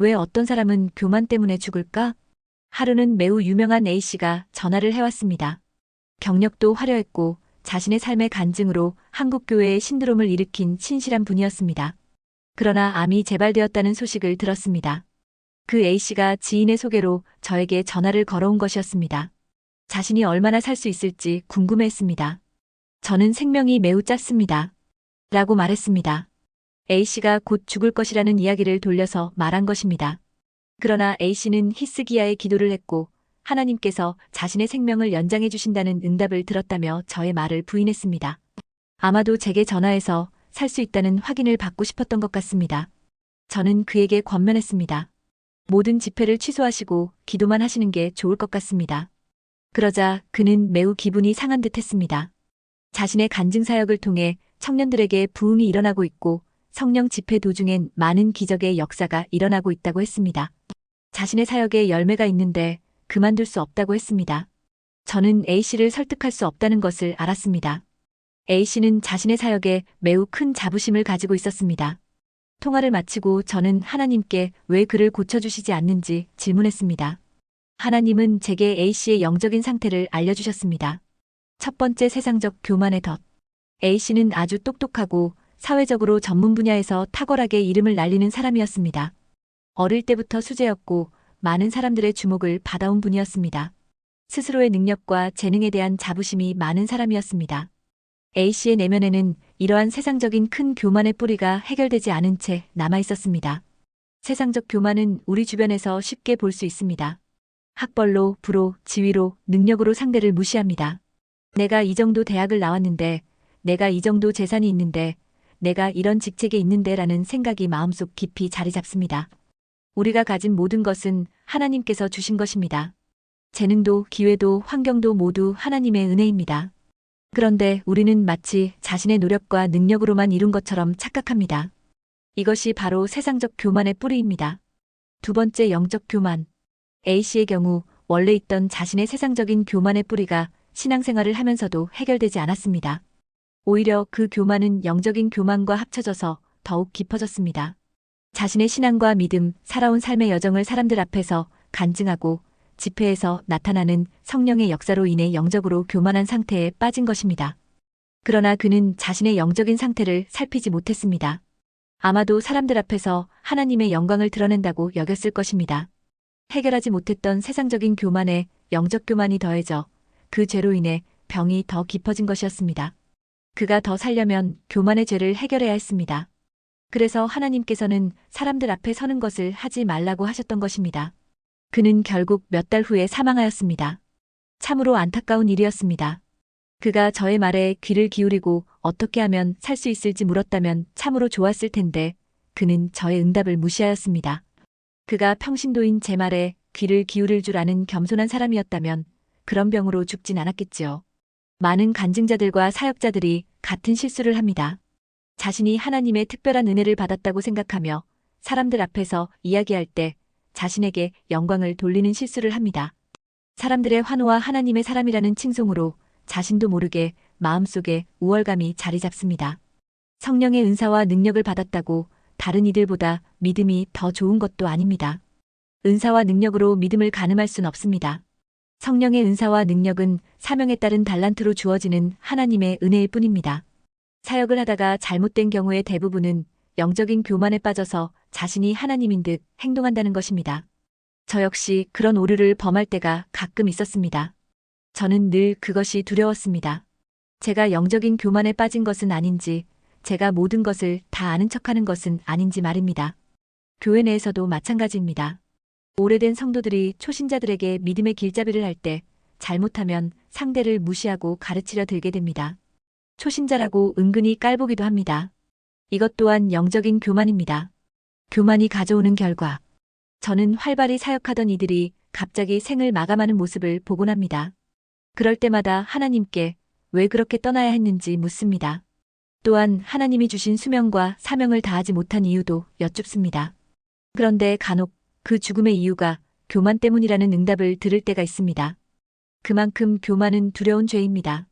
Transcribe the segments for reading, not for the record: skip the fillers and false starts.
왜 어떤 사람은 교만 때문에 죽을까? 하루는 매우 유명한 A씨가 전화를 해왔습니다. 경력도 화려했고 자신의 삶의 간증으로 한국교회의 신드롬을 일으킨 신실한 분이었습니다. 그러나 암이 재발되었다는 소식을 들었습니다. 그 A씨가 지인의 소개로 저에게 전화를 걸어온 것이었습니다. 자신이 얼마나 살 수 있을지 궁금해했습니다. 저는 생명이 매우 짧습니다. 라고 말했습니다. A씨가 곧 죽을 것이라는 이야기를 돌려서 말한 것입니다. 그러나 A씨는 히스기야의 기도를 했고 하나님께서 자신의 생명을 연장해 주신다는 응답을 들었다며 저의 말을 부인했습니다. 아마도 제게 전화해서 살 수 있다는 확인을 받고 싶었던 것 같습니다. 저는 그에게 권면했습니다. 모든 집회를 취소하시고 기도만 하시는 게 좋을 것 같습니다. 그러자 그는 매우 기분이 상한 듯 했습니다. 자신의 간증 사역을 통해 청년들에게 부흥이 일어나고 있고 성령 집회 도중엔 많은 기적의 역사가 일어나고 있다고 했습니다. 자신의 사역에 열매가 있는데 그만둘 수 없다고 했습니다. 저는 A씨를 설득할 수 없다는 것을 알았습니다. A씨는 자신의 사역에 매우 큰 자부심을 가지고 있었습니다. 통화를 마치고 저는 하나님께 왜 그를 고쳐주시지 않는지 질문했습니다. 하나님은 제게 A씨의 영적인 상태를 알려주셨습니다. 첫 번째, 세상적 교만의 덫. A씨는 아주 똑똑하고 사회적으로 전문 분야에서 탁월하게 이름을 날리는 사람이었습니다. 어릴 때부터 수재였고 많은 사람들의 주목을 받아온 분이었습니다. 스스로의 능력과 재능에 대한 자부심이 많은 사람이었습니다. A씨의 내면에는 이러한 세상적인 큰 교만의 뿌리가 해결되지 않은 채 남아 있었습니다. 세상적 교만은 우리 주변에서 쉽게 볼 수 있습니다. 학벌로, 부로, 지위로, 능력으로 상대를 무시합니다. 내가 이 정도 대학을 나왔는데, 내가 이 정도 재산이 있는데, 내가 이런 직책에 있는데 라는 생각이 마음속 깊이 자리 잡습니다. 우리가 가진 모든 것은 하나님께서 주신 것입니다. 재능도, 기회도, 환경도 모두 하나님의 은혜입니다. 그런데 우리는 마치 자신의 노력과 능력으로만 이룬 것처럼 착각합니다. 이것이 바로 세상적 교만의 뿌리입니다. 두 번째, 영적 교만. A씨의 경우 원래 있던 자신의 세상적인 교만의 뿌리가 신앙생활을 하면서도 해결되지 않았습니다. 오히려 그 교만은 영적인 교만과 합쳐져서 더욱 깊어졌습니다. 자신의 신앙과 믿음, 살아온 삶의 여정을 사람들 앞에서 간증하고 집회에서 나타나는 성령의 역사로 인해 영적으로 교만한 상태에 빠진 것입니다. 그러나 그는 자신의 영적인 상태를 살피지 못했습니다. 아마도 사람들 앞에서 하나님의 영광을 드러낸다고 여겼을 것입니다. 해결하지 못했던 세상적인 교만에 영적 교만이 더해져 그 죄로 인해 병이 더 깊어진 것이었습니다. 그가 더 살려면 교만의 죄를 해결해야 했습니다. 그래서 하나님께서는 사람들 앞에 서는 것을 하지 말라고 하셨던 것입니다. 그는 결국 몇 달 후에 사망하였습니다. 참으로 안타까운 일이었습니다. 그가 저의 말에 귀를 기울이고 어떻게 하면 살 수 있을지 물었다면 참으로 좋았을 텐데 그는 저의 응답을 무시하였습니다. 그가 평신도인 제 말에 귀를 기울일 줄 아는 겸손한 사람이었다면 그런 병으로 죽진 않았겠지요. 많은 간증자들과 사역자들이 같은 실수를 합니다. 자신이 하나님의 특별한 은혜를 받았다고 생각하며 사람들 앞에서 이야기할 때 자신에게 영광을 돌리는 실수를 합니다. 사람들의 환호와 하나님의 사람이라는 칭송으로 자신도 모르게 마음속에 우월감이 자리 잡습니다. 성령의 은사와 능력을 받았다고 다른 이들보다 믿음이 더 좋은 것도 아닙니다. 은사와 능력으로 믿음을 가늠할 순 없습니다. 성령의 은사와 능력은 사명에 따른 달란트로 주어지는 하나님의 은혜일 뿐입니다. 사역을 하다가 잘못된 경우의 대부분은 영적인 교만에 빠져서 자신이 하나님인 듯 행동한다는 것입니다. 저 역시 그런 오류를 범할 때가 가끔 있었습니다. 저는 늘 그것이 두려웠습니다. 제가 영적인 교만에 빠진 것은 아닌지, 제가 모든 것을 다 아는 척하는 것은 아닌지 말입니다. 교회 내에서도 마찬가지입니다. 오래된 성도들이 초신자들에게 믿음의 길잡이를 할 때 잘못하면 상대를 무시하고 가르치려 들게 됩니다. 초신자라고 은근히 깔보기도 합니다. 이것 또한 영적인 교만입니다. 교만이 가져오는 결과. 저는 활발히 사역하던 이들이 갑자기 생을 마감하는 모습을 보곤 합니다. 그럴 때마다 하나님께 왜 그렇게 떠나야 했는지 묻습니다. 또한 하나님이 주신 수명과 사명을 다하지 못한 이유도 여쭙습니다. 그런데 간혹 그 죽음의 이유가 교만 때문이라는 응답을 들을 때가 있습니다. 그만큼 교만은 두려운 죄입니다.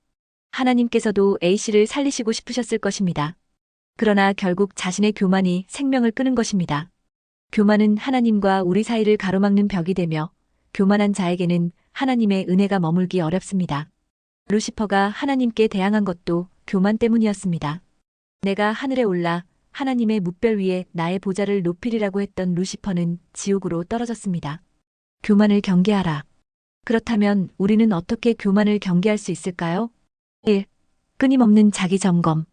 하나님께서도 A씨를 살리시고 싶으셨을 것입니다. 그러나 결국 자신의 교만이 생명을 끄는 것입니다. 교만은 하나님과 우리 사이를 가로막는 벽이 되며 교만한 자에게는 하나님의 은혜가 머물기 어렵습니다. 루시퍼가 하나님께 대항한 것도 교만 때문이었습니다. 내가 하늘에 올라 하나님의 뭇별 위에 나의 보좌를 높이리라고 했던 루시퍼는 지옥으로 떨어졌습니다. 교만을 경계하라. 그렇다면 우리는 어떻게 교만을 경계할 수 있을까요? 1. 끊임없는 자기 점검.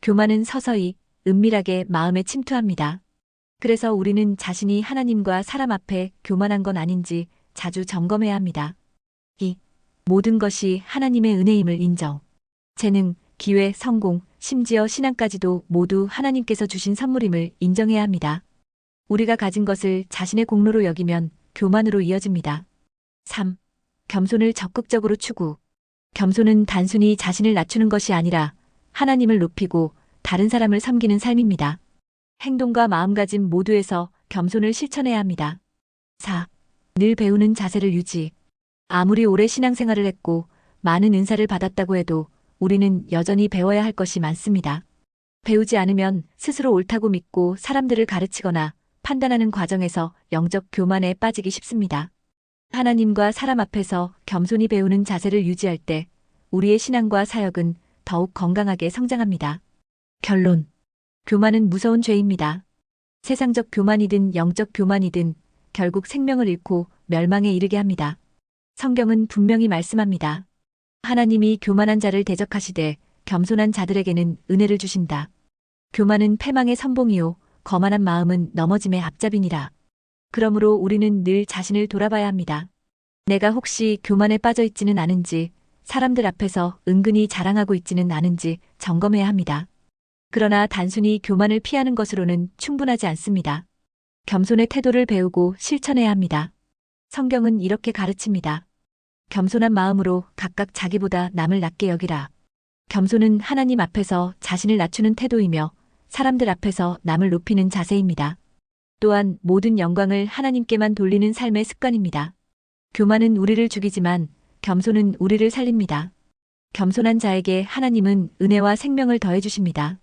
교만은 서서히 은밀하게 마음에 침투합니다. 그래서 우리는 자신이 하나님과 사람 앞에 교만한 건 아닌지 자주 점검해야 합니다. 2. 모든 것이 하나님의 은혜임을 인정. 재능, 기회, 성공, 심지어 신앙까지도 모두 하나님께서 주신 선물임을 인정해야 합니다. 우리가 가진 것을 자신의 공로로 여기면 교만으로 이어집니다. 3. 겸손을 적극적으로 추구. 겸손은 단순히 자신을 낮추는 것이 아니라 하나님을 높이고 다른 사람을 섬기는 삶입니다. 행동과 마음가짐 모두에서 겸손을 실천해야 합니다. 4. 늘 배우는 자세를 유지. 아무리 오래 신앙생활을 했고 많은 은사를 받았다고 해도 우리는 여전히 배워야 할 것이 많습니다. 배우지 않으면 스스로 옳다고 믿고 사람들을 가르치거나 판단하는 과정에서 영적 교만에 빠지기 쉽습니다. 하나님과 사람 앞에서 겸손히 배우는 자세를 유지할 때 우리의 신앙과 사역은 더욱 건강하게 성장합니다. 결론. 교만은 무서운 죄입니다. 세상적 교만이든 영적 교만이든 결국 생명을 잃고 멸망에 이르게 합니다. 성경은 분명히 말씀합니다. 하나님이 교만한 자를 대적하시되 겸손한 자들에게는 은혜를 주신다. 교만은 패망의 선봉이요 거만한 마음은 넘어짐의 앞잡이니라. 그러므로 우리는 늘 자신을 돌아봐야 합니다. 내가 혹시 교만에 빠져 있지는 않은지, 사람들 앞에서 은근히 자랑하고 있지는 않은지 점검해야 합니다. 그러나 단순히 교만을 피하는 것으로는 충분하지 않습니다. 겸손의 태도를 배우고 실천해야 합니다. 성경은 이렇게 가르칩니다. 겸손한 마음으로 각각 자기보다 남을 낮게 여기라. 겸손은 하나님 앞에서 자신을 낮추는 태도이며 사람들 앞에서 남을 높이는 자세입니다. 또한 모든 영광을 하나님께만 돌리는 삶의 습관입니다. 교만은 우리를 죽이지만 겸손은 우리를 살립니다. 겸손한 자에게 하나님은 은혜와 생명을 더해 주십니다.